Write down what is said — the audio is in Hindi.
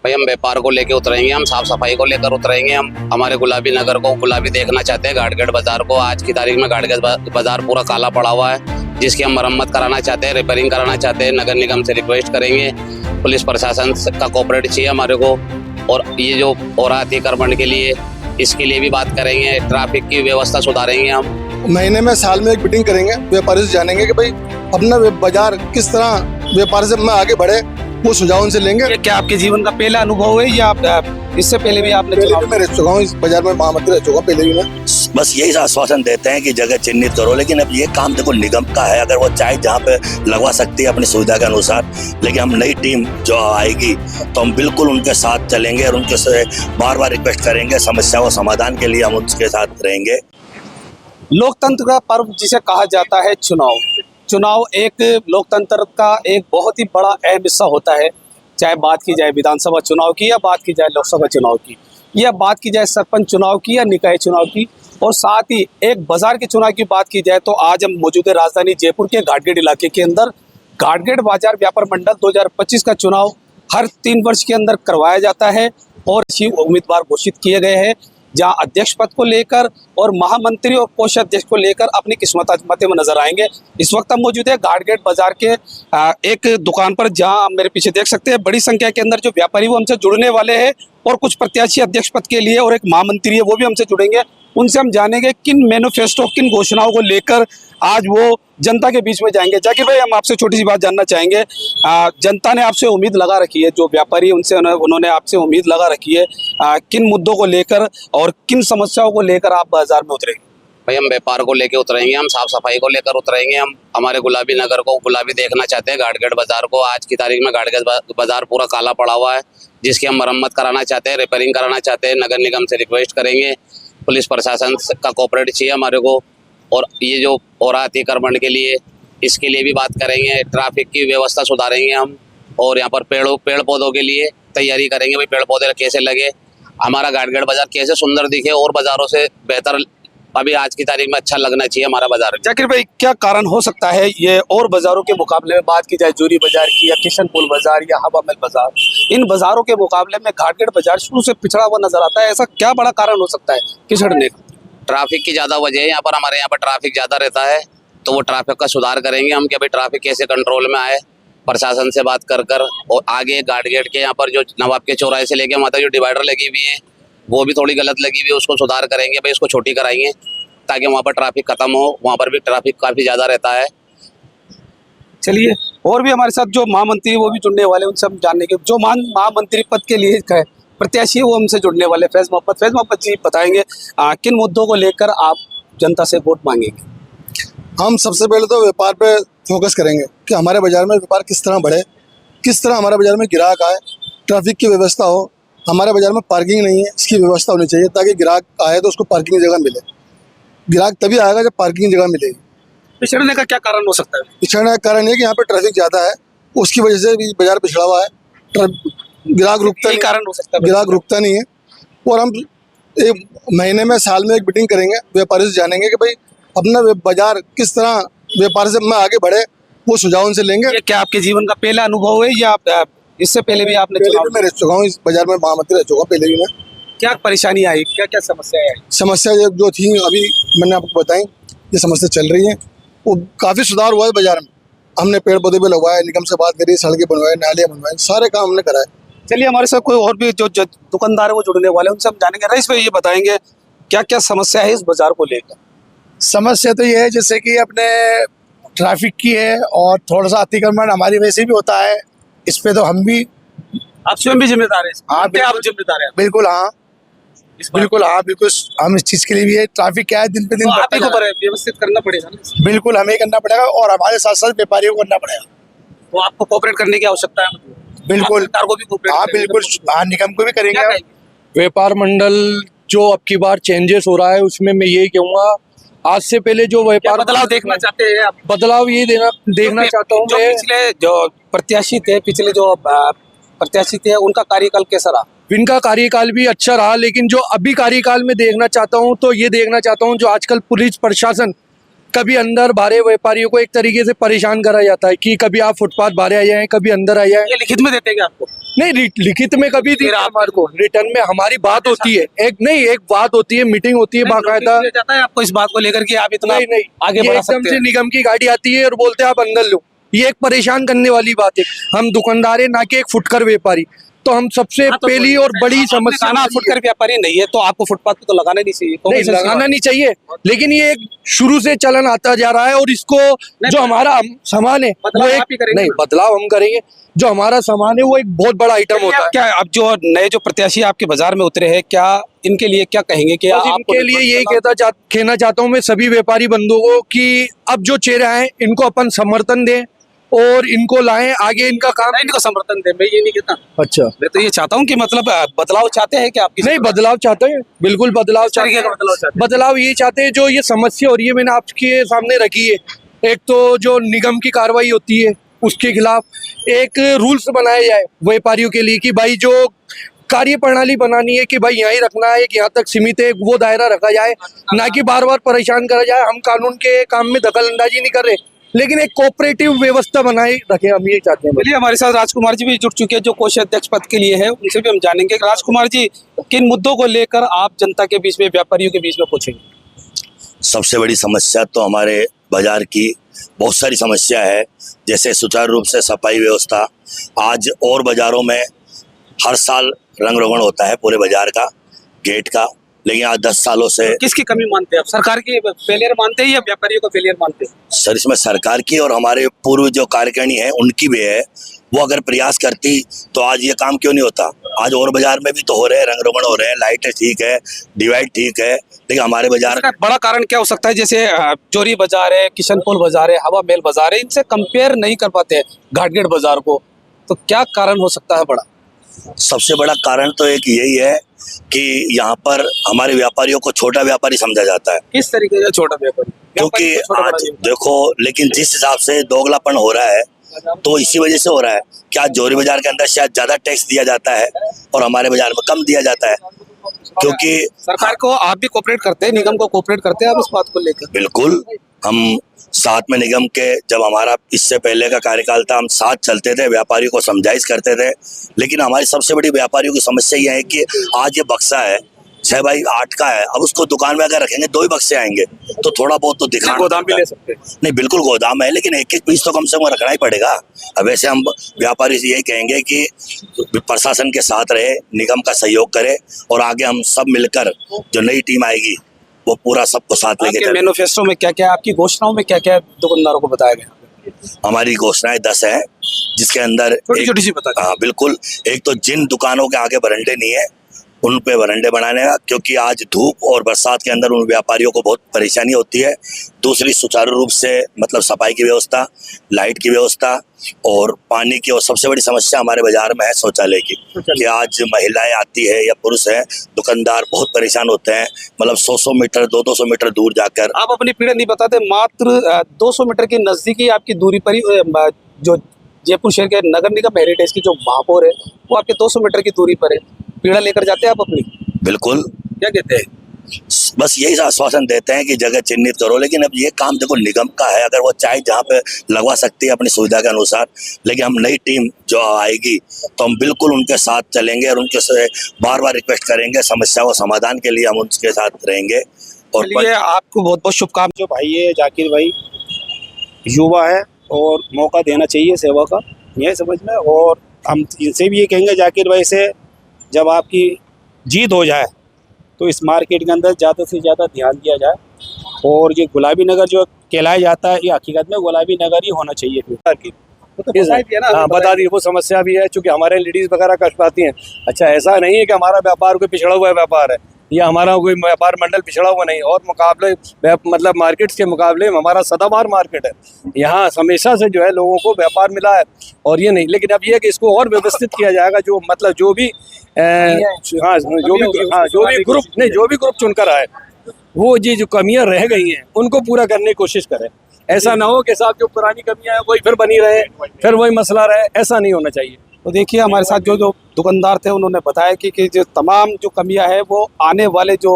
भाई हम व्यापार को लेके उतरेंगे, हम साफ सफाई को लेकर उतरेंगे। हम हमारे गुलाबी नगर को गुलाबी देखना चाहते हैं। घाटगेट बाजार को आज की तारीख में घाटगेट बाजार पूरा काला पड़ा हुआ है, जिसकी हम मरम्मत कराना चाहते हैं, रिपेयरिंग कराना चाहते हैं। नगर निगम से रिक्वेस्ट करेंगे, पुलिस प्रशासन का कोऑपरेट चाहिए हमारे को। और ये जो हो रहा अतिक्रमण के लिए, इसके लिए भी बात करेंगे। ट्रैफिक की व्यवस्था सुधारेंगे हम। महीने में साल में एक मीटिंग करेंगे, व्यापारी से जानेंगे कि भाई अपना बाजार किस तरह व्यापार से में आगे बढ़े, वो सुझाव उनसे लेंगे। ये क्या आपके जीवन का पहला अनुभव है या आप इससे पहले भी आपने पहले भी मैं रह चुका हूँ इस बाजार में, महामंत्री रह चुका हूँ पहले भी मैं। बस यही आश्वासन देते हैं कि जगह चिन्हित करो, लेकिन अब ये काम देखो निगम का है। अगर वो चाहे जहाँ पे लगवा सकती है अपनी सुविधा के अनुसार, लेकिन हम नई टीम जो आएगी तो हम बिल्कुल उनके साथ चलेंगे और उनके से बार बार रिक्वेस्ट करेंगे। समस्याओं समाधान के लिए हम उनके साथ रहेंगे। लोकतंत्र का पर्व जिसे कहा जाता है चुनाव एक लोकतंत्र का एक बहुत ही बड़ा अहम हिस्सा होता है। चाहे बात की जाए विधानसभा चुनाव की, या बात की जाए लोकसभा चुनाव की, या बात की जाए सरपंच चुनाव की, या निकाय चुनाव की, और साथ ही एक बाजार के चुनाव की बात की जाए तो आज हम मौजूद है राजधानी जयपुर के घाटगेट इलाके के अंदर। घाटगेट बाजार व्यापार मंडल 2025 का चुनाव हर 3 वर्ष के अंदर करवाया जाता है और इसी उम्मीदवार घोषित किए गए हैं, जहां अध्यक्ष पद को लेकर और महामंत्री और कोषाध्यक्ष को लेकर अपनी किस्मत आजमाते हुए नजर आएंगे। इस वक्त हम मौजूद है घाटगेट बाजार के एक दुकान पर, जहां आप मेरे पीछे देख सकते हैं बड़ी संख्या के अंदर जो व्यापारी वो हमसे जुड़ने वाले हैं, और कुछ प्रत्याशी अध्यक्ष पद के लिए और एक महामंत्री है वो भी हमसे जुड़ेंगे। उनसे हम जानेंगे किन मैनिफेस्टो, किन घोषणाओं को लेकर आज वो जनता के बीच में जाएंगे। जाकिर भाई, हम आपसे छोटी सी बात जानना चाहेंगे। जनता ने आपसे उम्मीद लगा रखी है, जो व्यापारी उनसे उन्होंने आपसे उम्मीद लगा रखी है, किन मुद्दों को लेकर और किन समस्याओं को लेकर आप बाजार में उतरेंगे? भाई हम व्यापार को लेके उतरेंगे, हम साफ सफाई को लेकर उतरेंगे। हम हमारे गुलाबी नगर को गुलाबी देखना चाहते हैं। घाटगेट बाजार को आज की तारीख में घाटगेट बाजार पूरा काला पड़ा हुआ है, जिसकी हम मरम्मत कराना चाहते हैं, रिपेयरिंग कराना चाहते हैं। नगर निगम से रिक्वेस्ट करेंगे, पुलिस प्रशासन का कोऑपरेट चाहिए हमारे को। और ये जो हो रहा अतिक्रमण के लिए, इसके लिए भी बात करेंगे। ट्रैफिक की व्यवस्था सुधारेंगे हम, और यहाँ पर पेड़ पौधों के लिए तैयारी करेंगे। भाई पेड़ पौधे कैसे लगे, हमारा घाटगेट बाजार कैसे सुंदर दिखे और बाजारों से बेहतर अभी आज की तारीख में अच्छा लगना चाहिए हमारा बाजार। जाकिर भाई, क्या कारण हो सकता है ये और बाजारों के मुकाबले में, बात की जाए जूरी बाजार की या किशनपुर बाजार या हवा महल बाजार, इन बाजारों के मुकाबले में घाटगेट बाजार शुरू से पिछड़ा हुआ नजर आता है? ऐसा क्या बड़ा कारण हो सकता है पिछड़ने का? ट्रैफिक की ज़्यादा वजह है। यहाँ पर हमारे यहाँ पर ट्रैफिक ज़्यादा रहता है, तो वो ट्रैफिक का सुधार करेंगे हम कि भाई ट्रैफिक कैसे कंट्रोल में आए। प्रशासन से बात कर और आगे घाटगेट के यहाँ पर जो नवाब के चौराहे से लेके वहाँ तक जो डिवाइडर लगी हुई है, वो भी थोड़ी गलत लगी हुई है, उसको सुधार करेंगे। भाई इसको छोटी कराएंगे ताकि वहाँ पर ट्रैफिक खत्म हो। वहाँ पर भी ट्रैफिक काफ़ी ज़्यादा रहता है। चलिए, और भी हमारे साथ जो महामंत्री वो भी जुड़ने वाले, उनसे हम जानने के जो महामंत्री पद के लिए प्रत्याशी वो हमसे जुड़ने वाले फैज मोहम्मद जी बताएंगे किन मुद्दों को लेकर आप जनता से वोट मांगेंगे। हम सबसे पहले तो व्यापार पे फोकस करेंगे कि हमारे बाजार में व्यापार किस तरह बढ़े, किस तरह हमारे बाजार में ग्राहक आए, ट्रैफिक की व्यवस्था हो। हमारे बाजार में पार्किंग नहीं है, इसकी व्यवस्था होनी चाहिए ताकि ग्राहक आए तो उसको पार्किंग जगह मिले। ग्राहक तभी आएगा जब पार्किंग जगह मिलेगी। पिछड़ने का क्या कारण हो सकता है? पिछड़ने का कारण ये कि यहाँ पे ट्रैफिक ज़्यादा है, उसकी वजह से भी बाजार पिछड़ा हुआ है। ग्राहक रुकता नहीं, कारण हो सकता है, ग्राहक रुकता नहीं है। और हम एक महीने में साल में एक मीटिंग करेंगे, व्यापारी से जानेंगे कि भाई अपना बाजार किस तरह व्यापार से में आगे बढ़े, वो सुझाव उनसे लेंगे। ये क्या आपके जीवन का पहला अनुभव है या इससे पहले भी आपने? पहले भी मैं रह चुका हूँ इस बाजार में, महामंत्री रह चुका हूँ पहले भी मैं। क्या परेशानी आई, क्या क्या समस्याएं आई? समस्या जो थी अभी मैंने आपको बताई, ये समस्या चल रही है। वो काफ़ी सुधार हुआ है बाजार में। हमने पेड़ पौधे भी लगवाए, निगम से बात करी, सड़कें बनवाए, नालियाँ बनवाए, सारे काम हमने कराए। चलिए, हमारे साथ कोई और भी जो दुकानदार है वो जुड़ने वाले, उनसे हम जानेंगे। रईस भाई, ये बताएंगे क्या क्या समस्या है इस बाजार को लेकर? समस्या तो ये है जैसे कि अपने ट्रैफिक की है, और थोड़ा सा अतिक्रमण हमारी वैसे भी होता है। इस पे तो हम भी, आप स्वयं भी जिम्मेदार हैं? हाँ, क्या आप जिम्मेदार हैं? बिल्कुल हाँ, बिल्कुल हाँ, बिल्कुल हम इस चीज के लिए भी है। ट्रैफिक क्या है दिन पे दिन तो आप बढ़ता ही जा को रहा व्यवस्थित करना पड़ेगा ना? है। बिल्कुल हमें करना पड़ेगा और हमारे साथ साथ व्यापारियों को करना पड़ेगा। तो आपको कोऑपरेट करने की आवश्यकता है। बिल्कुल, सरकार को भी कोऑपरेट हाँ करेंगे। बिल्कुल, हाँ निगम को भी क्या करेंगे। कहेंगे? व्यापार मंडल जो अब की बार चेंजेस हो रहा है, उसमें मैं यही कहूँगा, आज से पहले जो क्या व्यापार बदलाव देखना चाहते हैं आप? बदलाव ये देखना चाहता हूँ जो मैं। पिछले जो प्रत्याशी थे उनका कार्यकाल कैसा रहा? इनका कार्यकाल भी अच्छा रहा, लेकिन जो अभी कार्यकाल में देखना चाहता हूँ तो ये देखना चाहता हूँ जो आजकल पुलिस प्रशासन कभी अंदर बाहर व्यापारियों को एक तरीके से परेशान करा जाता है कि कभी आप फुटपाथ बाहर आ जाएं, कभी अंदर आ जाएं। ये लिखित में देते हैं क्या आपको? नहीं, लिखित में कभी दी फिर आप- हमारे को, रिटर्न में हमारी बात होती है, एक बात होती है, मीटिंग होती है बाकायदा। नोटिस दिया जाता है आपको इस बात को लेकर कि आप इतना नहीं आगे ये बढ़ा एकदम सकते से हैं? निगम की गाड़ी आती है और बोलते हैं आप अंदर लो। ये एक परेशान करने वाली बात है। हम दुकानदार है, ना कि एक फुटकर व्यापारी। तो हम सबसे हाँ, तो पहली और बड़ी आपने समस्या कहा ना, हमारी फुटकर व्यापारी नहीं है तो आपको फुटपाथ पे तो लगाना नहीं चाहिए। नहीं, कॉमन सेंस की लगाना बात नहीं चाहिए, लेकिन ये एक शुरू से चलन आता जा रहा है और इसको जो हमारा सामान है बदलाव वो आप ही करेंगे नहीं, ना? बदलाव हम करेंगे। जो हमारा सामान है वो एक बहुत बड़ा आइटम चलिए, होता आप है। क्या अब जो नए जो प्रत्याशी आपके बाजार में उतरे हैं, क्या इनके लिए क्या कहेंगे कि बस आपको इनके लिए यही कहना चाहता हूँ मैं सभी व्यापारी बंधुओं को कि अब जो चेहरे आए इनको अपन समर्थन दें और इनको लाएं आगे। इनका काम नहीं, इनको समर्थन दे, मैं ये नहीं कहता। अच्छा मैं तो ये चाहता हूँ कि मतलब बदलाव चाहते हैं कि आप किसी नहीं, बदलाव चाहते हैं, बिल्कुल बदलाव किस तरीके चाहते का हैं। बदलाव चाहते हैं? बदलाव ये चाहते हैं, जो ये समस्या हो रही है मैंने आपके सामने रखी है। एक तो जो निगम की कार्रवाई होती है उसके खिलाफ एक रूल्स बनाए जाए व्यापारियों के लिए कि भाई जो कार्य प्रणाली बनानी है कि भाई यहाँ ही रखना है, कि यहाँ तक सीमित है, वो दायरा रखा जाए, ना कि बार बार परेशान करा जाए। हम कानून के काम में दखल अंदाजी नहीं कर रहे, लेकिन एक कोऑपरेटिव व्यवस्था बनाए रखें, हम ये चाहते हैं। चलिए, हमारे साथ राजकुमार जी भी जुड़ चुके हैं जो कोषाध्यक्ष पद के लिए है, उनसे भी हम जानेंगे। राजकुमार जी, किन मुद्दों को लेकर आप जनता के बीच में, व्यापारियों के बीच में पूछेंगे? सबसे बड़ी समस्या तो हमारे बाजार की बहुत सारी समस्या है, जैसे सुचारू रूप से सफाई व्यवस्था। आज और बाजारों में हर साल रंग रोगन होता है पूरे बाजार का, गेट का, लेकिन आज 10 सालों से किसकी कमी मानते हैं आप? सरकार की फेलियर मानते हैं या व्यापारियों को फेलियर मानते हैं? सर इसमें सरकार की और हमारे पूर्व जो कार्यकारिणी है उनकी भी है। वो अगर प्रयास करती तो आज ये काम क्यों नहीं होता। आज और बाजार में भी तो हो रहे हैं, रंग रोगन हो रहे हैं, लाइटें ठीक है, डिवाइड ठीक है, लेकिन हमारे बाजार इसका बड़ा कारण क्या हो सकता है? जैसे चोरी बाजार है, किशनपुर बाजार है, हवा महल बाजार है, इनसे कंपेयर नहीं कर पाते हैं घाटगेट बाजार को, तो क्या कारण हो सकता है बड़ा? सबसे बड़ा कारण तो एक यही है कि यहाँ पर हमारे व्यापारियों को छोटा व्यापारी समझा जाता है। किस तरीके से छोटा व्यापारी? क्योंकि व्यापारी को छोटा आज बड़ा नहीं। देखो, लेकिन जिस हिसाब से दोगलापन हो रहा है तो इसी वजह से हो रहा है कि आज जोरी बाजार के अंदर शायद ज्यादा टैक्स दिया जाता है और हमारे बाजार में कम दिया जाता है। क्योंकि सरकार को आप भी कोऑपरेट करते हैं, निगम को कोऑपरेट करते हैं आप इस बात को लेकर? बिल्कुल, हम साथ में निगम के, जब हमारा इससे पहले का कार्यकाल था, हम साथ चलते थे, व्यापारियों को समझाइश करते थे। लेकिन हमारी सबसे बड़ी व्यापारियों की समस्या यह है कि आज ये बक्सा है 6 बाई 8 का है, अब उसको दुकान में अगर रखेंगे 2 ही बक्से आएंगे, तो थोड़ा बहुत तो दिखाना गोदाम भी ले सकते हैं। नहीं, बिल्कुल गोदाम है, लेकिन एक एक पीस तो कम से कम रखना ही पड़ेगा। अब वैसे हम व्यापारी से यही कहेंगे कि प्रशासन के साथ रहे, निगम का सहयोग करे और आगे हम सब मिलकर जो नई टीम आएगी वो पूरा सबको साथ लेके आपके चले। मैनिफेस्टो में क्या क्या, आपकी घोषणाओं में क्या क्या दुकानदारों को बताया गया? हमारी घोषणाएं 10 हैं, जिसके अंदर छोटी छोटी सी बता दीजिए। हाँ बिल्कुल। एक तो जिन दुकानों के आगे बरंडे नहीं है उन पे बरंडे बनाने का, क्योंकि आज धूप और बरसात के अंदर उन व्यापारियों को बहुत परेशानी होती है। दूसरी, सुचारू रूप से मतलब सफाई की व्यवस्था, लाइट की व्यवस्था और पानी की। और सबसे बड़ी समस्या हमारे बाजार में है शौचालय की, कि आज महिलाएं आती है या पुरुष है, दुकानदार बहुत परेशान होते हैं, मतलब 100-100 मीटर 200 मीटर दूर जाकर। आप अपनी पीड़ा नहीं बताते, मात्र 200 मीटर की नजदीकी आपकी दूरी पर ही जो जयपुर शहर के नगर निगम हेरिटेज की जो महापौर है वो आपके 200 मीटर की दूरी पर है, पीड़ा लेकर जाते हैं आप अपनी? बिल्कुल, क्या कहते हैं? बस यही आश्वासन देते हैं कि जगह चिन्हित करो, लेकिन अब ये काम देखो निगम का है, अगर वो चाहे जहाँ पे लगवा सकती है अपनी सुविधा के अनुसार। लेकिन हम नई टीम जो आएगी तो हम बिल्कुल उनके साथ चलेंगे और उनके से बार बार रिक्वेस्ट करेंगे, समस्या को समाधान के लिए हम उनके साथ रहेंगे। और चलिए, आपको बहुत बहुत शुभकामनाएं। जो भाई है जाकिर भाई युवा है और मौका देना चाहिए सेवा का, यह समझ में। और हम इनसे भी ये कहेंगे जाकिर भाई से, जब आपकी जीत हो जाए तो इस मार्केट के अंदर ज़्यादा से ज़्यादा ध्यान दिया जाए। और ये गुलाबी नगर जो कहलाया जाता है, ये हकीकत में गुलाबी नगर ही होना चाहिए फिर। हाँ, बता दी, वो समस्या भी है क्योंकि हमारे लेडीज़ वगैरह कष्ट पाती हैं। अच्छा, ऐसा नहीं है कि हमारा व्यापार कोई पिछड़ा हुआ व्यापार है, या हमारा कोई व्यापार मंडल पिछड़ा हुआ नहीं, और मुकाबले मतलब मार्केट्स के मुकाबले हमारा सदाबहार मार्केट है। यहाँ हमेशा से जो है लोगों को व्यापार मिला है और ये नहीं। लेकिन अब ये है कि इसको और व्यवस्थित किया जाएगा, जो मतलब जो भी ग्रुप चुनकर आए, वो जो कमियां रह गई हैं उनको पूरा करने की कोशिश करें। ऐसा ना हो कि साहब जो पुरानी कमियां हैं वही फिर बनी रहे, फिर वही मसला रहे, ऐसा नहीं होना चाहिए। तो देखिए, हमारे साथ जो दुकानदार थे उन्होंने बताया कि जो तमाम जो कमियां है वो आने वाले जो